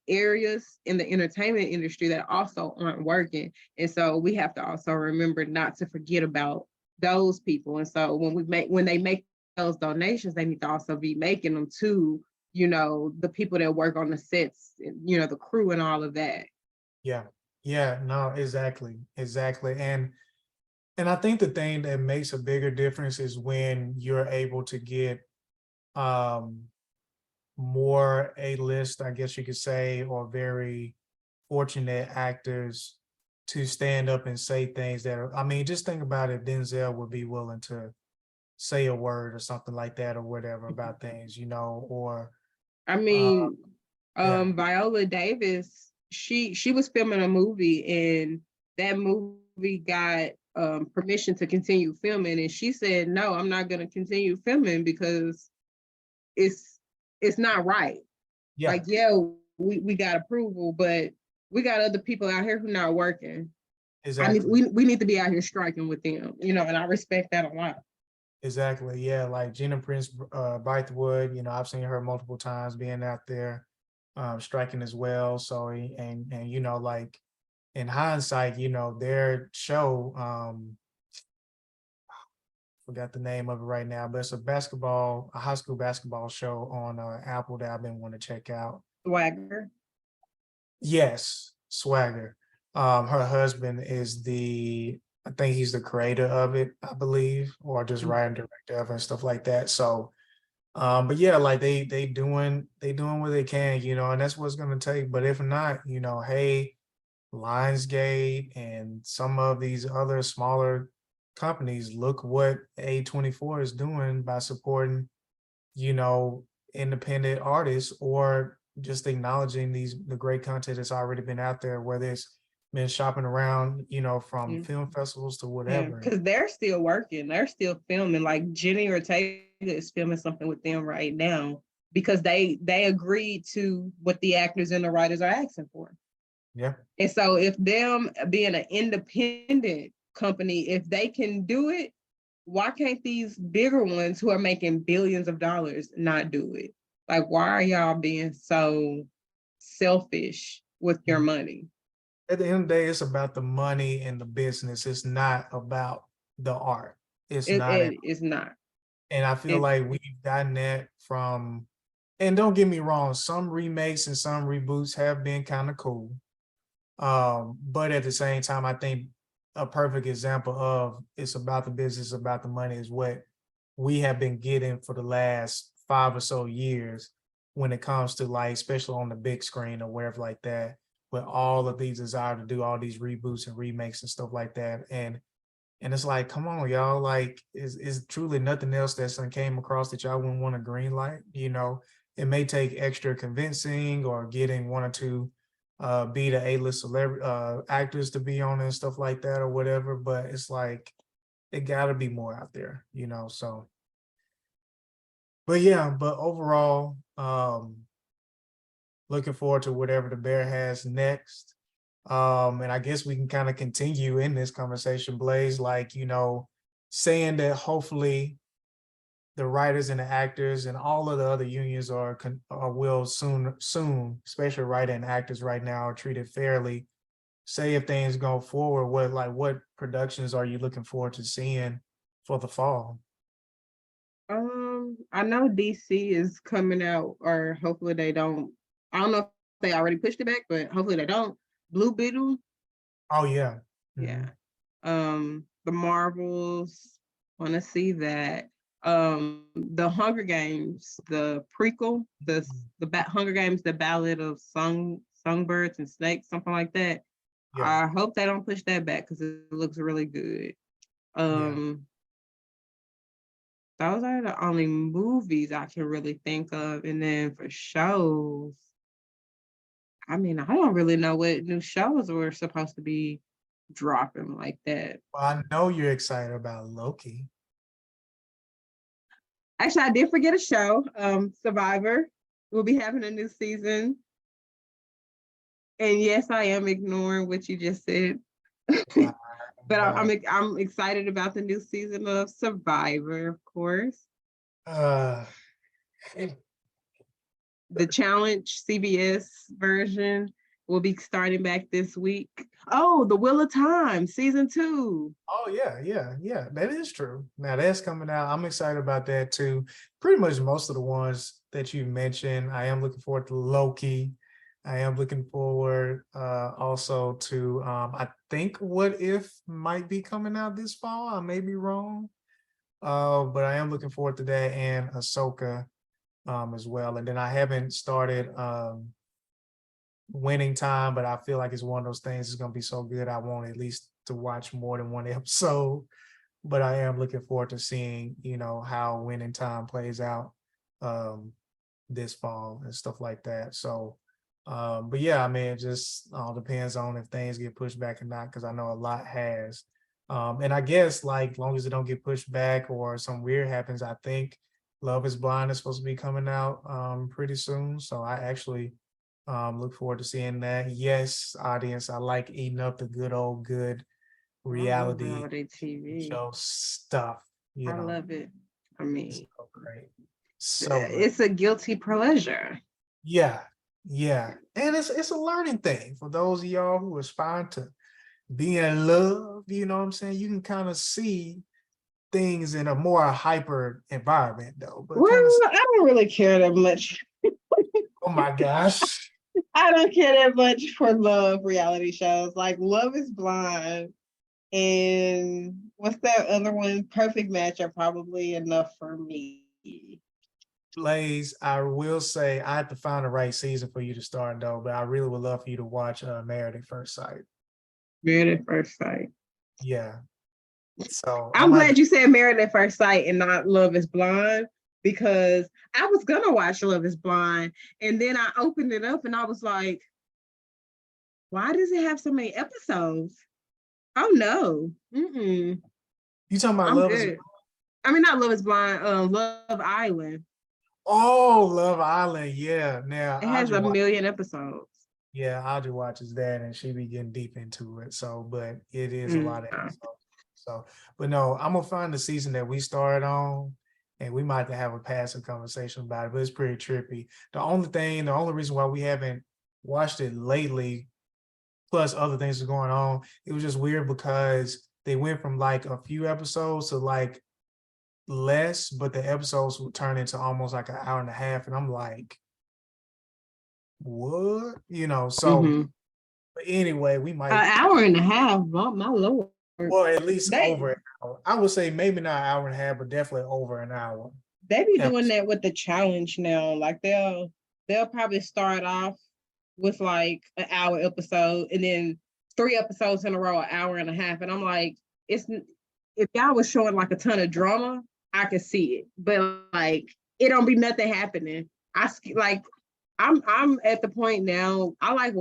areas in the entertainment industry that also aren't working. And so we have to also remember not to forget about those people. And so when they make those donations, they need to also be making them to, you know, the people that work on the sets, you know, the crew and all of that. yeah, yeah, no, exactly, exactly. And I think the thing that makes a bigger difference is when you're able to get um more A-list, I guess you could say, or very fortunate actors to stand up and say things that are, I mean, just think about if Denzel would be willing to say a word or something like that or whatever about things, you know, or I uh mean, yeah, Viola Davis, she was filming a movie and that movie got permission to continue filming and she said, no, I'm not gonna continue filming because it's it's not right. yeah, Like, yeah, we got approval, but we got other people out here who not working. exactly. We need to be out here striking with them, you know, and I respect that a lot. Exactly. Yeah. Like Gina Prince Bythewood, you know, I've seen her multiple times being out there striking as well. So and you know, like in hindsight, you know, their show, forgot the name of it right now, but it's a high school basketball show on Apple that I've been wanting to check out. Swagger. Yes, Swagger. Her husband is I think he's the creator of it, I believe, or just writer and director of it and stuff like that. So but yeah, like they doing what they can, you know, and that's what it's gonna take. But if not, you know, hey, Lionsgate and some of these other smaller companies, look what A24 is doing by supporting, you know, independent artists or just acknowledging the great content that's already been out there, whether it's been shopping around, you know, from Mm. film festivals to Yeah, whatever. because they're still working. They're still filming. Like Jenny Ortega is filming something with them right now because they agreed to what the actors and the writers are asking for. Yeah, And so if them being an independent company, if they can do it, why can't these bigger ones who are making billions of dollars not do it? Like, why are y'all being so selfish with your mhm. money? At the end of the day, it's about the money and the business. It's not about the art. It's not at, It is not. and I feel It like we've gotten that from, and don't get me wrong, some remakes and some reboots have been kind of cool. But at the same time, I think a perfect example of it's about the business, about the money is what we have been getting for the last 5 or so years when it comes to like, especially on the big screen or wherever like that, with all of these desire to do all these reboots and remakes and stuff like that. And And it's like, come on, y'all, like, is truly nothing else that's came across that y'all wouldn't want a green light. It may take extra convincing or getting one or two be the A-list celebrity actors to be on it and stuff like that or whatever, but it's like it gotta be more out there, so. But yeah, but overall, looking forward to whatever the bear has next. And I guess we can kind of continue in this conversation, Blaze, like, saying that hopefully the writers and the actors and all of the other unions will soon, especially writer and actors right now, are treated fairly. Say if things go forward, what productions are you looking forward to seeing for the fall? I know DC is coming out, or hopefully they don't. I don't know if they already pushed it back, but hopefully they don't. Blue Beetle, Oh yeah. yeah. Mhm. The Marvels, want to see that. The Hunger Games, the prequel, Hunger Games, the Ballad of Songbirds and Snakes, something like that. Yeah. I hope they don't push that back because it looks really good. Yeah. Those are the only movies I can really think of. And then for shows, I mean, I don't really know what new shows were supposed to be dropping like that. Well, I know you're excited about Loki. Actually, I did forget a show. Survivor will be having a new season. And yes, I am ignoring what you just said. Wow. But Wow. I'm excited about the new season of Survivor, of course. Uh, The Challenge CBS version will be starting back this week. Oh, The Wheel of Time, season 2. oh yeah. That is true. Now that's coming out. I'm excited about that too. Pretty much most of the ones that you mentioned. I am looking forward to Loki. I am looking forward also to I think What If might be coming out this fall. I may be wrong. But I am looking forward to that and Ahsoka as well. And then I haven't started Winning Time, but I feel like it's one of those things that's gonna be so good I want at least to watch more than one episode. But I am looking forward to seeing, how Winning Time plays out um this fall and stuff like that. So but yeah, I mean, it just all depends on if things get pushed back or not, because I know a lot has. And I guess like long as it don't get pushed back or some weird happens, I think Love is Blind is supposed to be coming out pretty soon. So I actually look forward to seeing that. Yes, audience, I like eating up the good I love reality reality TV. show stuff. I love it. I It's mean, so great. So great. it's a guilty pleasure. Yeah, yeah. And it's a learning thing for those of y'all who aspire to be in love, you know what I'm saying? You can kind of see things in a more hyper environment though, but Well, kind of, I don't really care that much. oh my gosh. I don't care that much for love reality shows. Like Love is Blind and what's that other one? Perfect Match are probably enough for me. Blaze, I will say I have to find the right season for you to start though, but I really would love for you to watch Married at First Sight. Married at First Sight. Yeah. So I I'm might, glad you said Married at First Sight and not Love is Blind, because I was gonna watch Love is Blind and then I opened it up and I was like, why does it have so many episodes? Oh no. Mm-mm. you talking about I'm Love is, good. I mean, not Love is Blind, Love Island. oh, Love Island. Yeah. Now It has a million episodes. yeah, Audrey watches that and she be getting deep into it. So, but it is a lot of Mm. episodes. So, but no, I'm gonna find the season that we started on and we might have a passive conversation about it, but it's pretty trippy. The only reason why we haven't watched it lately, plus other things are going on, it was just weird because they went from like a few episodes to like less, but the episodes would turn into almost like an hour and a half. And I'm like, what? So Mm-hmm. but anyway, we might, An hour and a half, my lord. or at least They over an hour. I would say maybe not an hour and a half, but definitely over an hour. they be Ep- doing that with the challenge now. Like they'll probably start off with like an hour episode and then 3 episodes in a row, an hour and a half. And I'm like, it's if y'all was showing like a ton of drama, I could see it. But like it don't be nothing happening. Like I'm at the point now. I like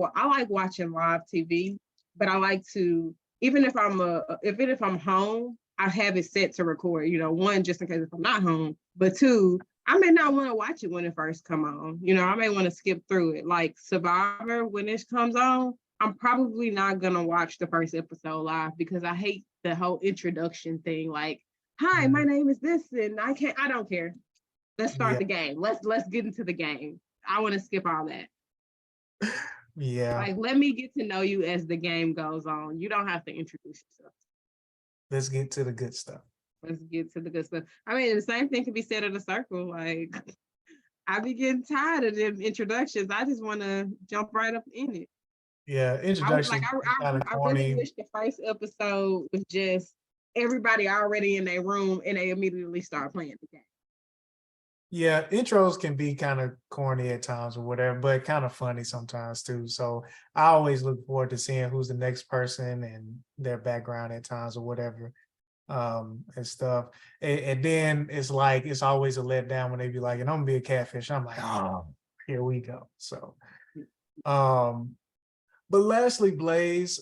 watching live TV, but I like to even if I'm home, I have it set to record. You know, one just in case if I'm not home, but two, I may not want to watch it when it first come on. You know, I may want to skip through it. Like Survivor when it comes on, I'm probably not gonna watch the first episode live because I hate the whole introduction thing. Like, hi, my name is this, and I don't care. Let's start Yeah, the game. Let's get into the game. I want to skip all that. yeah. Like, let me get to know you as the game goes on. You don't have to introduce yourself. Let's get to the good stuff. Let's get to the good stuff. I mean, the same thing can be said of the circle. Like, I be getting tired of them introductions. I just want to jump right up in it. Yeah, I would like. introductions kind of I really corny. wish the first episode was just everybody already in their room and they immediately start playing the game. Yeah, intros can be kind of corny at times or whatever, but kind of funny sometimes too. So I always look forward to seeing who's the next person and their background at times or whatever, and stuff. And then it's like it's always a letdown when they be like, "And I'm gonna be a catfish." I'm like, "Oh, here we go." So, um, but lastly, Blaze,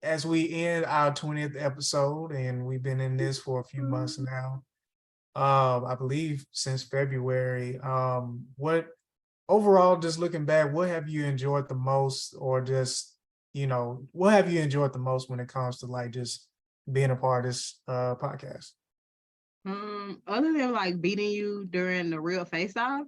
as we end our 20th episode, and we've been in this for a few months now, I believe since February. What overall, just looking back, what have you enjoyed the most, or just, what have you enjoyed the most when it comes to like just being a part of this podcast? Other than like beating you during the real face off,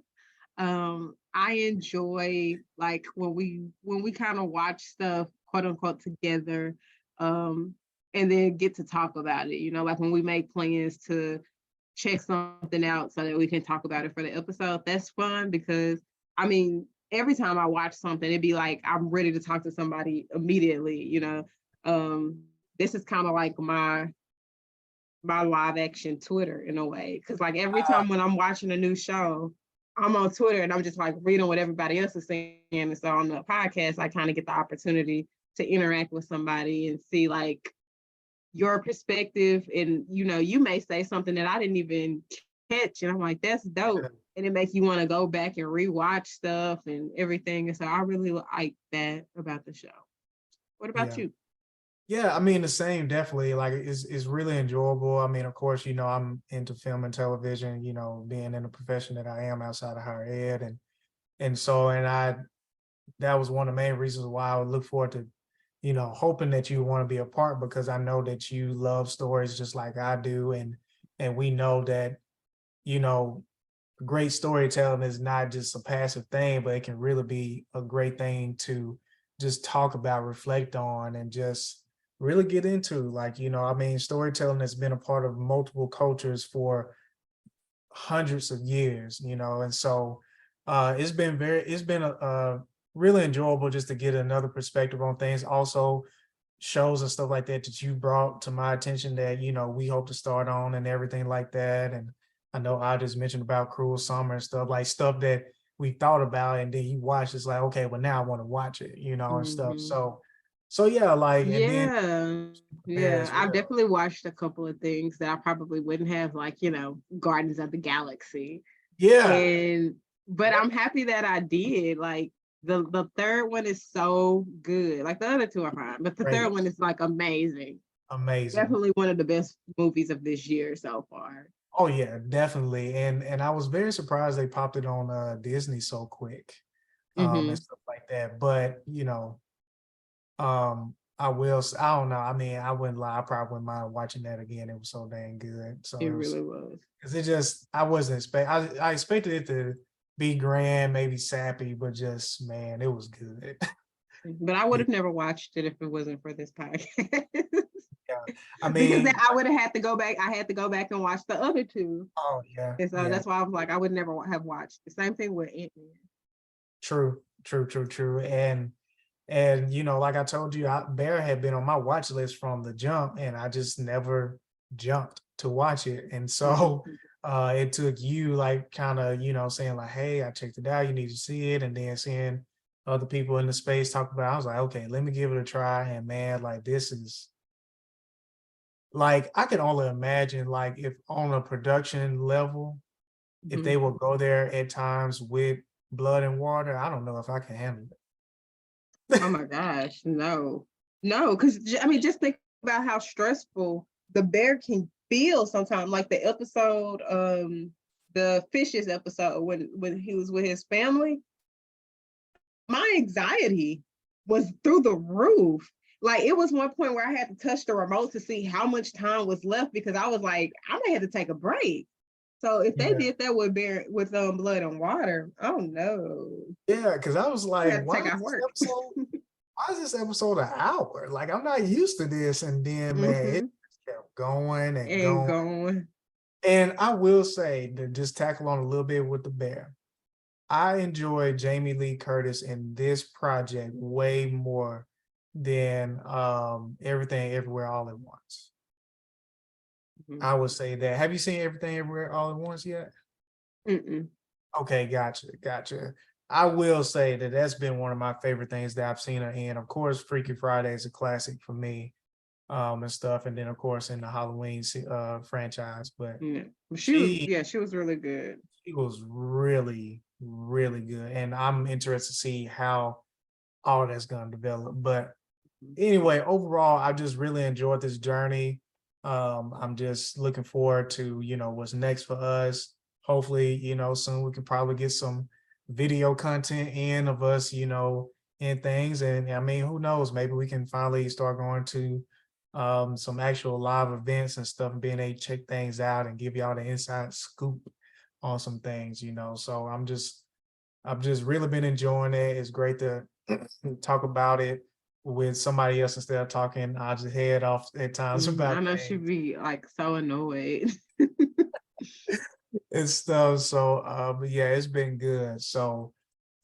I enjoy like when we kind of watch stuff quote unquote together, um, and then get to talk about it. You know, like when we make plans to check something out so that we can talk about it for the episode. That's fun because I mean, every time I watch something, it'd be like I'm ready to talk to somebody immediately, you know. This is kind of like my live action Twitter in a way. Cause like every time when I'm watching a new show, I'm on Twitter and I'm just like reading what everybody else is saying. And so on the podcast, I kind of get the opportunity to interact with somebody and see like your perspective. And you know, you may say something that I didn't even catch. And I'm like, that's dope. And it makes you want to go back and rewatch stuff and everything. And so I really like that about the show. What about Yeah. you? Yeah, I mean the same, definitely. Like it's really enjoyable. I mean, of course, I'm into film and television, being in the profession that I am outside of higher ed. And so I that was one of the main reasons why I would look forward to, hoping that you want to be a part, because I know that you love stories just like I do. And we know that, you know, great storytelling is not just a passive thing, but it can really be a great thing to just talk about, reflect on, and just really get into. Like, I mean, storytelling has been a part of multiple cultures for hundreds of years, and so it's been a really enjoyable just to get another perspective on things. Also, shows and stuff like that that you brought to my attention that we hope to start on and everything like that. And I know I just mentioned about Cruel Summer and stuff, like stuff that we thought about, and then you watch, it's like, okay, well now I want to watch it, and stuff. Mm-hmm. So yeah, like, and then Yeah, there yeah. as I've well. definitely watched a couple of things that I probably wouldn't have, like, you know, Gardens of the Galaxy. Yeah, And but I'm happy that I did. Like the third one is so good. Like the other two are fine, but the third great, one is like amazing. amazing. Definitely one of the best movies of this year so far. Oh yeah, definitely. And I was very surprised they popped it on Disney so quick, and Mm-hmm. stuff like that. But I don't know. I mean, I wouldn't lie, I probably wouldn't mind watching that again. It was so dang good. So It it was, really was. because it just, I wasn't I expected it to be grand, maybe sappy, but just, man, it was good. But I would Yeah, have never watched it if it wasn't for this podcast. I Because then mean, I would have had to go back. I had to go back and watch the other two. oh yeah, And so yeah, that's why I was like, I would never have watched. The same thing with Ant-Man. true, true, true, true. And like I told you, Bear had been on my watch list from the jump, and I just never jumped to watch it. And so Mm-hmm. it took you like kind of, saying like, hey, I checked it out, you need to see it, and then seeing other people in the space talk about it, I was like, okay, let me give it a try. And man, like like I can only imagine like if on a production level, if they Mhm. will go there at times with blood and water, I don't know if I can handle Oh my gosh, no, no, because I mean, just think about how stressful the bear can feel sometimes. Like the fishes episode when he was with his family, my anxiety was through the roof. Like it was one point where I had to touch the remote to see how much time was left because I was like, I may have to take a break. So if it. they Yeah. did that with bear with blood and water, oh no, Yeah, because I was I like, had to take off work. why is this episode an hour? Like I'm not used to this. And then man, it Hmm. just kept going and And going. going. And I will say to just tackle on a little bit with the bear. I enjoy Jamie Lee Curtis in this project way more than Everything Everywhere All at Once. I would say that. Have you seen Everything Everywhere All at Once yet? Mm-mm. Okay, gotcha. I will say that that's been one of my favorite things that I've seen her in. Of course, Freaky Friday is a classic for me, and stuff. And then of course in the Halloween franchise. But Yeah. she She was really good. she was really, really good. And I'm interested to see how all that's gonna develop. But anyway, overall, I just really enjoyed this journey. I'm just looking forward to, what's next for us. Hopefully, soon we can probably get some video content in of us, in things. And I mean, who knows? Maybe we can finally start going to some actual live events and stuff and being able to check things out and give y'all the inside scoop on some things, So I've just really been enjoying it. It's great to talk about it with somebody else instead of talking out your head off at times I about know she'd things be like so annoyed. and stuff. So, but yeah, it's been good. So,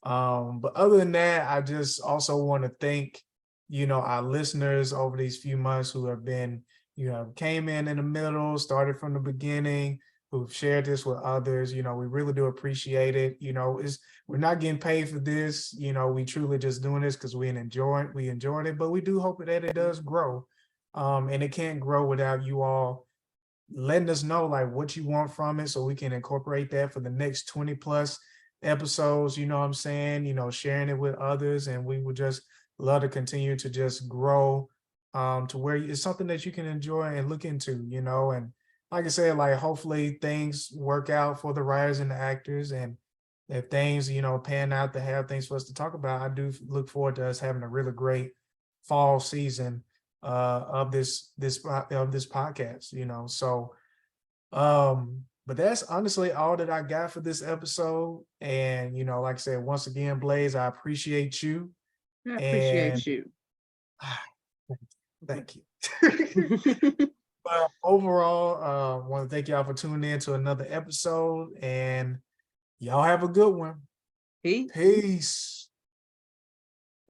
but other than that, I just also want to thank, our listeners over these few months who have been, came in the middle, started from the beginning, who've shared this with others. We really do appreciate it. We're not getting paid for this. We truly just doing this because we enjoyed it, but we do hope that it does grow. And it can't grow without you all letting us know like what you want from it so we can incorporate that for the next 20 plus episodes, you know what I'm saying, sharing it with others. And we would just love to continue to just grow to where it's something that you can enjoy and look into, and like I said, like hopefully things work out for the writers and the actors. And if things, pan out to have things for us to talk about, I do look forward to us having a really great fall season of this podcast, So but that's honestly all that I got for this episode. And like I said, once again, Blaze, I appreciate you. I And appreciate you. thank you. But overall, want to thank y'all for tuning in to another episode, and y'all have a good one. Peace. Peace.